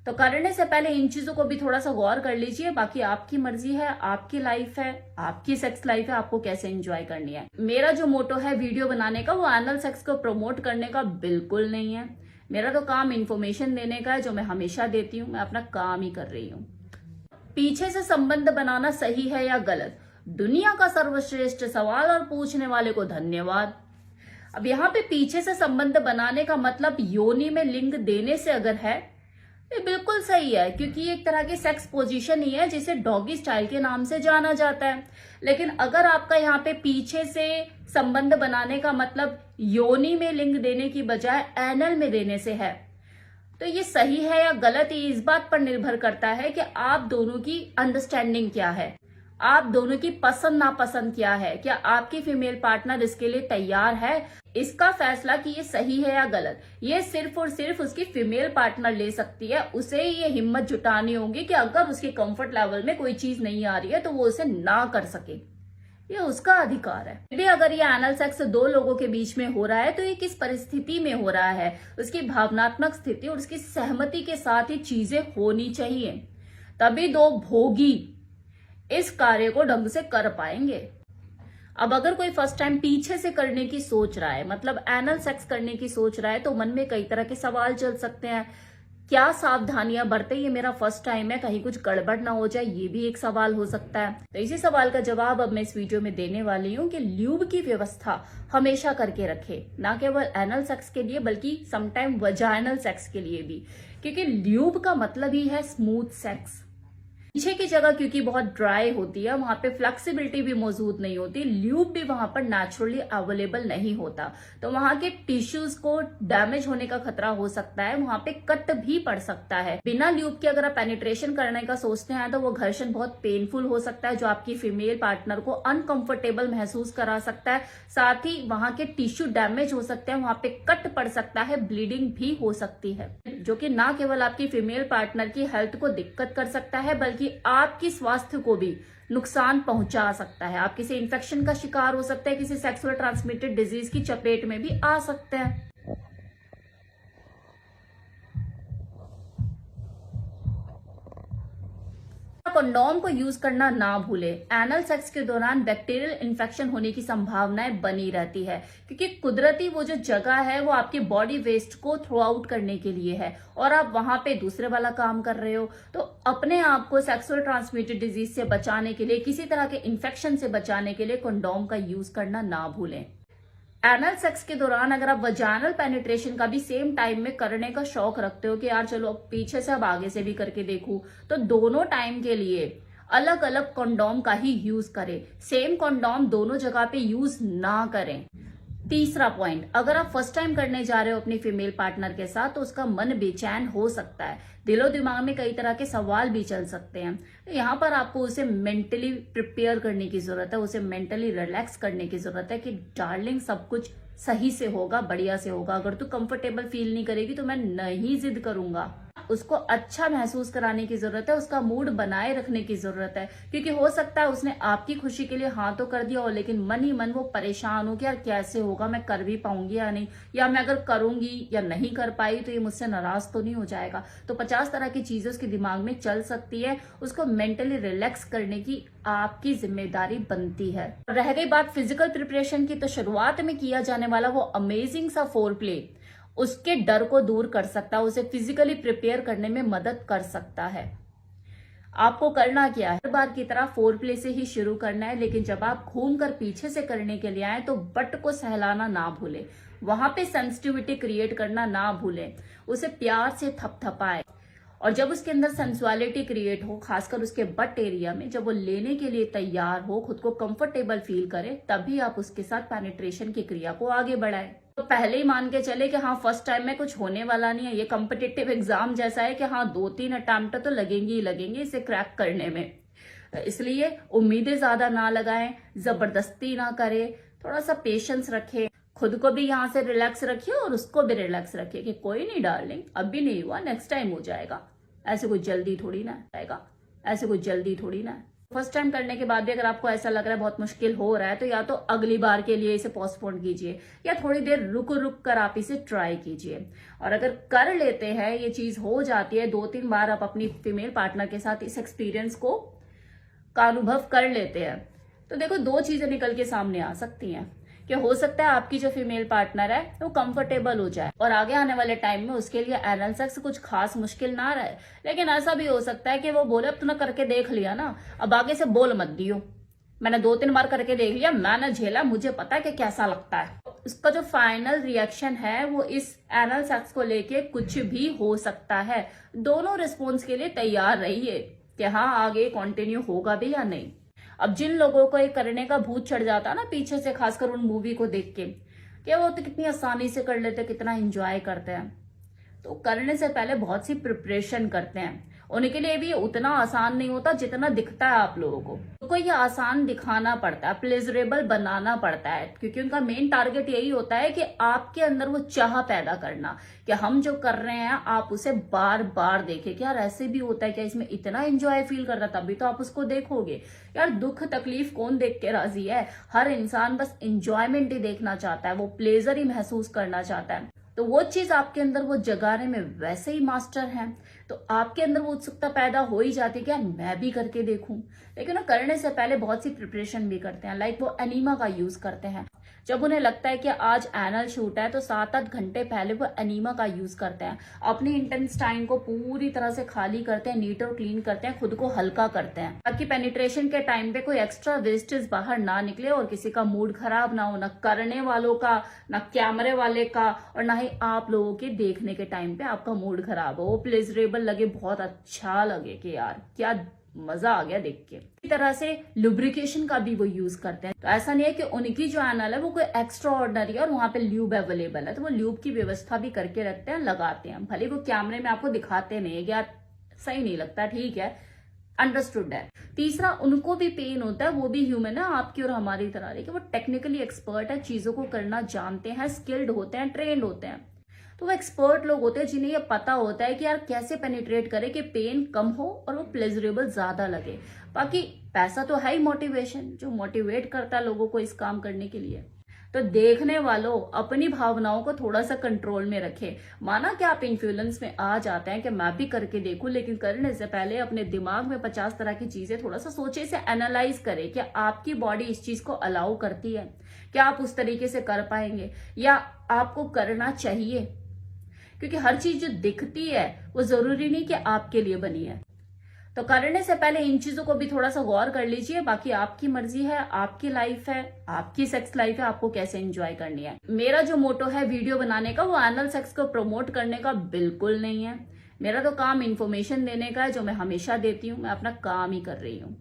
तो करने से पहले इन चीजों को भी थोड़ा सा गौर कर लीजिए। बाकी आपकी मर्जी है, आपकी लाइफ है, आपकी सेक्स लाइफ है, आपको कैसे एंजॉय करनी है। मेरा जो मोटो है वीडियो बनाने का वो एनल सेक्स को प्रमोट करने का बिल्कुल नहीं है। मेरा तो काम इन्फॉर्मेशन देने का है, जो मैं हमेशा देती हूँ। मैं अपना काम ही कर रही हूँ। पीछे से संबंध बनाना सही है या गलत, दुनिया का सर्वश्रेष्ठ सवाल, और पूछने वाले को धन्यवाद। अब यहाँ पे पीछे से संबंध बनाने का मतलब योनि में लिंग देने से अगर है, ये बिल्कुल सही है, क्योंकि ये एक तरह की सेक्स पोजीशन ही है जिसे डॉगी स्टाइल के नाम से जाना जाता है। लेकिन अगर आपका यहाँ पे पीछे से संबंध बनाने का मतलब योनि में लिंग देने की बजाय एनल में देने से है, तो ये सही है या गलत, ये इस बात पर निर्भर करता है कि आप दोनों की अंडरस्टैंडिंग क्या है, आप दोनों की पसंद नापसंद क्या है, क्या आपकी फीमेल पार्टनर इसके लिए तैयार है। इसका फैसला कि ये सही है या गलत, ये सिर्फ और सिर्फ उसकी फीमेल पार्टनर ले सकती है। उसे ये हिम्मत जुटानी होगी कि अगर उसके कंफर्ट लेवल में कोई चीज नहीं आ रही है तो वो उसे ना कर सके, ये उसका अधिकार है। यदि अगर ये एनल सेक्स दो लोगों के बीच में हो रहा है तो ये किस परिस्थिति में हो रहा है, उसकी भावनात्मक स्थिति और उसकी सहमति के साथ ही चीजें होनी चाहिए, तभी दो भोगी इस कार्य को ढंग से कर पाएंगे। अब अगर कोई फर्स्ट टाइम पीछे से करने की सोच रहा है, मतलब एनल सेक्स करने की सोच रहा है, तो मन में कई तरह के सवाल चल सकते हैं। क्या सावधानियां बरते, ये मेरा फर्स्ट टाइम है, कहीं कुछ गड़बड़ ना हो जाए, ये भी एक सवाल हो सकता है। तो इसी सवाल का जवाब अब मैं इस वीडियो में देने वाली हूँ कि ल्यूब की व्यवस्था हमेशा करके रखे, ना केवल एनल सेक्स के लिए बल्कि समटाइम वजाइनल सेक्स के लिए भी, क्योंकि ल्यूब का मतलब ही है स्मूथ सेक्स। पीछे की जगह क्योंकि बहुत ड्राई होती है, वहां पे फ्लेक्सिबिलिटी भी मौजूद नहीं होती, ल्यूब भी वहां पर नेचुरली अवेलेबल नहीं होता, तो वहां के टिश्यूज को डैमेज होने का खतरा हो सकता है, वहां पे कट भी पड़ सकता है। बिना ल्यूब के अगर आप पेनिट्रेशन करने का सोचते हैं तो वो घर्षण बहुत पेनफुल हो सकता है, जो आपकी फीमेल पार्टनर को अनकंफर्टेबल महसूस करा सकता है। साथ ही वहां के टिश्यू डैमेज हो सकते हैं, वहां पे कट पड़ सकता है, ब्लीडिंग भी हो सकती है, जो कि ना केवल आपकी फीमेल पार्टनर की हेल्थ को दिक्कत कर सकता है बल्कि आपकी स्वास्थ्य को भी नुकसान पहुंचा सकता है। आप किसी इन्फेक्शन का शिकार हो सकते हैं, किसी सेक्सुअल ट्रांसमिटेड डिजीज की चपेट में भी आ सकते हैं। कंडोम को यूज करना ना भूले। एनल सेक्स के दौरान बैक्टीरियल इन्फेक्शन होने की संभावनाएं बनी रहती है, क्योंकि कुदरती वो जो जगह है वो आपके बॉडी वेस्ट को थ्रो आउट करने के लिए है, और आप वहां पे दूसरे वाला काम कर रहे हो। तो अपने आप को सेक्सुअल ट्रांसमिटेड डिजीज से बचाने के लिए, किसी तरह के इन्फेक्शन से बचाने के लिए कंडोम का यूज करना ना भूलें। एनल सेक्स के दौरान अगर आप वजाइनल पेनिट्रेशन का भी सेम टाइम में करने का शौक रखते हो कि यार चलो पीछे से अब आगे से भी करके देखूं, तो दोनों टाइम के लिए अलग अलग कंडोम का ही यूज करें। सेम कंडोम दोनों जगह पे यूज ना करें। तीसरा पॉइंट, अगर आप फर्स्ट टाइम करने जा रहे हो अपनी फीमेल पार्टनर के साथ तो उसका मन बेचैन हो सकता है, दिलो दिमाग में कई तरह के सवाल भी चल सकते हैं। तो यहाँ पर आपको उसे मेंटली प्रिपेयर करने की जरूरत है, उसे मेंटली रिलैक्स करने की जरूरत है कि डार्लिंग सब कुछ सही से होगा, बढ़िया से होगा। अगर तू कंफर्टेबल फील नहीं करेगी तो मैं नहीं जिद करूंगा। उसको अच्छा महसूस कराने की जरूरत है, उसका मूड बनाए रखने की जरूरत है, क्योंकि हो सकता है उसने आपकी खुशी के लिए हाँ तो कर दिया हो, लेकिन मन ही मन वो परेशान हो कि यार कैसे होगा, मैं कर भी पाऊंगी या नहीं, या मैं अगर करूंगी या नहीं कर पाई तो ये मुझसे नाराज तो नहीं हो जाएगा। तो 50 तरह की चीजें उसके दिमाग में चल सकती है, उसको मेंटली रिलैक्स करने की आपकी जिम्मेदारी बनती है। रह गई बात फिजिकल प्रिपरेशन की, तो शुरुआत में किया जाने वाला वो अमेजिंग सा फोर प्ले उसके डर को दूर कर सकता है, उसे फिजिकली प्रिपेयर करने में मदद कर सकता है। आपको करना क्या है, हर बार की तरह फोर प्ले से ही शुरू करना है, लेकिन जब आप घूमकर पीछे से करने के लिए आए तो बट को सहलाना ना भूले, वहां पे सेंसिटिविटी क्रिएट करना ना भूले, उसे प्यार से थपथपाए, और जब उसके अंदर सेंसुअलिटी क्रिएट हो, खासकर उसके बट एरिया में, जब वो लेने के लिए तैयार हो, खुद को कंफर्टेबल फील करे, तभी आप उसके साथ पेनिट्रेशन की क्रिया को आगे बढ़ाएं। तो पहले ही मान के चले कि हाँ फर्स्ट टाइम में कुछ होने वाला नहीं है, ये कॉम्पिटिटिव एग्जाम जैसा है कि हाँ 2-3 अटेम्प्ट तो लगेंगे ही लगेंगे इसे क्रैक करने में। इसलिए उम्मीदें ज्यादा ना लगाएं, जबरदस्ती ना करें, थोड़ा सा पेशेंस रखें, खुद को भी यहाँ से रिलैक्स रखिए और उसको भी रिलैक्स रखिए कि कोई नहीं डार्लिंग, अभी नहीं हुआ, नेक्स्ट टाइम हो जाएगा, ऐसे कोई जल्दी थोड़ी ना आएगा, ऐसे कोई जल्दी थोड़ी ना। फर्स्ट टाइम करने के बाद भी अगर आपको ऐसा लग रहा है बहुत मुश्किल हो रहा है, तो या तो अगली बार के लिए इसे पोस्टपोन कीजिए या थोड़ी देर रुक रुक कर आप इसे ट्राई कीजिए। और अगर कर लेते हैं, ये चीज हो जाती है 2-3 बार आप अपनी फीमेल पार्टनर के साथ इस एक्सपीरियंस का अनुभव कर लेते हैं, तो देखो 2 चीजें निकल के सामने आ सकती हैं कि हो सकता है आपकी जो फीमेल पार्टनर है वो कंफर्टेबल हो जाए और आगे आने वाले टाइम में उसके लिए एनल सेक्स कुछ खास मुश्किल ना रहे। लेकिन ऐसा भी हो सकता है कि वो बोले अब तूने करके देख लिया ना, अब आगे से बोल मत दियो, मैंने 2-3 बार करके देख लिया, मैंने झेला, मुझे पता है कि कैसा लगता है। उसका जो फाइनल रिएक्शन है वो इस एनल सेक्स को लेके कुछ भी हो सकता है। दोनों रिस्पॉन्स के लिए तैयार रहिए कि हाँ आगे कंटिन्यू होगा भी या नहीं। अब जिन लोगों को ये करने का भूत चढ़ जाता है ना पीछे से, खासकर उन मूवी को देख के, कि वो तो कितनी आसानी से कर लेते, कितना एंजॉय करते हैं, तो करने से पहले बहुत सी प्रिपरेशन करते हैं। उनके लिए भी उतना आसान नहीं होता जितना दिखता है आप लोगों को। उनको ये आसान दिखाना पड़ता है, प्लेजरेबल बनाना पड़ता है, क्योंकि उनका मेन टारगेट यही होता है कि आपके अंदर वो चाह पैदा करना कि हम जो कर रहे हैं आप उसे बार बार देखें कि यार ऐसे भी होता है क्या, इसमें इतना एंजॉय फील कर रहा, तभी तो आप उसको देखोगे। यार दुख तकलीफ कौन देख के राजी है? हर इंसान बस एंजॉयमेंट ही देखना चाहता है, वो प्लेजर ही महसूस करना चाहता है। तो वो चीज आपके अंदर वो जगाने में वैसे ही मास्टर हैं, तो आपके अंदर वो उत्सुकता पैदा हो ही जाती है कि यार मैं भी करके देखूं। लेकिन करने से पहले बहुत सी प्रिपरेशन भी करते हैं, लाइक वो एनीमा का यूज करते हैं। जब उन्हें लगता है कि आज एनल शूट है तो 7-8 घंटे पहले वो एनीमा का यूज करते हैं, अपने इंटेस्टाइन को पूरी तरह से खाली करते हैं, नीट और क्लीन करते हैं, खुद को हल्का करते हैं, ताकि पेनिट्रेशन के टाइम पे कोई एक्स्ट्रा वेस्टेज बाहर ना निकले और किसी का मूड खराब ना हो, ना करने वालों का, ना कैमरे वाले का, और ना ही आप लोगों के देखने के टाइम पे आपका मूड खराब हो, वो प्लेजरेबल लगे, बहुत अच्छा लगे कि यार क्या मजा आ गया देख के। इसी तरह से लुब्रिकेशन का भी वो यूज करते हैं। तो ऐसा नहीं है कि उनकी जो एनल है वो कोई एक्स्ट्रा ऑर्डिनरी है और वहां पे ल्यूब अवेलेबल है, तो वो ल्यूब की व्यवस्था भी करके रखते हैं, लगाते हैं। भले वो कैमरे में आपको दिखाते नहीं है, यार सही नहीं लगता, ठीक है, अंडरस्टूड है। तीसरा, उनको भी पेन होता है, वो भी ह्यूमन है आपकी और हमारी तरह, लेकिन वो टेक्निकली एक्सपर्ट है, चीजों को करना जानते हैं, स्किल्ड होते हैं, ट्रेंड होते हैं। तो वो एक्सपर्ट लोग होते हैं जिन्हें ये पता होता है कि यार कैसे पेनिट्रेट करे कि पेन कम हो और वो प्लेजरेबल ज्यादा लगे। बाकी पैसा तो है ही मोटिवेशन, जो मोटिवेट करता है लोगों को इस काम करने के लिए। तो देखने वालों अपनी भावनाओं को थोड़ा सा कंट्रोल में रखें। माना कि आप इन्फ्लुएंस में आ जाते हैं कि मैं भी करके देखूं, लेकिन करने से पहले अपने दिमाग में 50 तरह की चीजें थोड़ा सा सोचे से एनालाइज करें कि आपकी बॉडी इस चीज को अलाउ करती है, क्या आप उस तरीके से कर पाएंगे या आपको करना चाहिए। क्योंकि हर चीज जो दिखती है वो जरूरी नहीं कि आपके लिए बनी है। तो करने से पहले इन चीजों को भी थोड़ा सा गौर कर लीजिए। बाकी आपकी मर्जी है, आपकी लाइफ है, आपकी सेक्स लाइफ है, आपको कैसे एंजॉय करनी है। मेरा जो मोटो है वीडियो बनाने का वो एनल सेक्स को प्रमोट करने का बिल्कुल नहीं है। मेरा तो काम इन्फॉर्मेशन देने का है, जो मैं हमेशा देती हूँ, मैं अपना काम ही कर रही हूँ।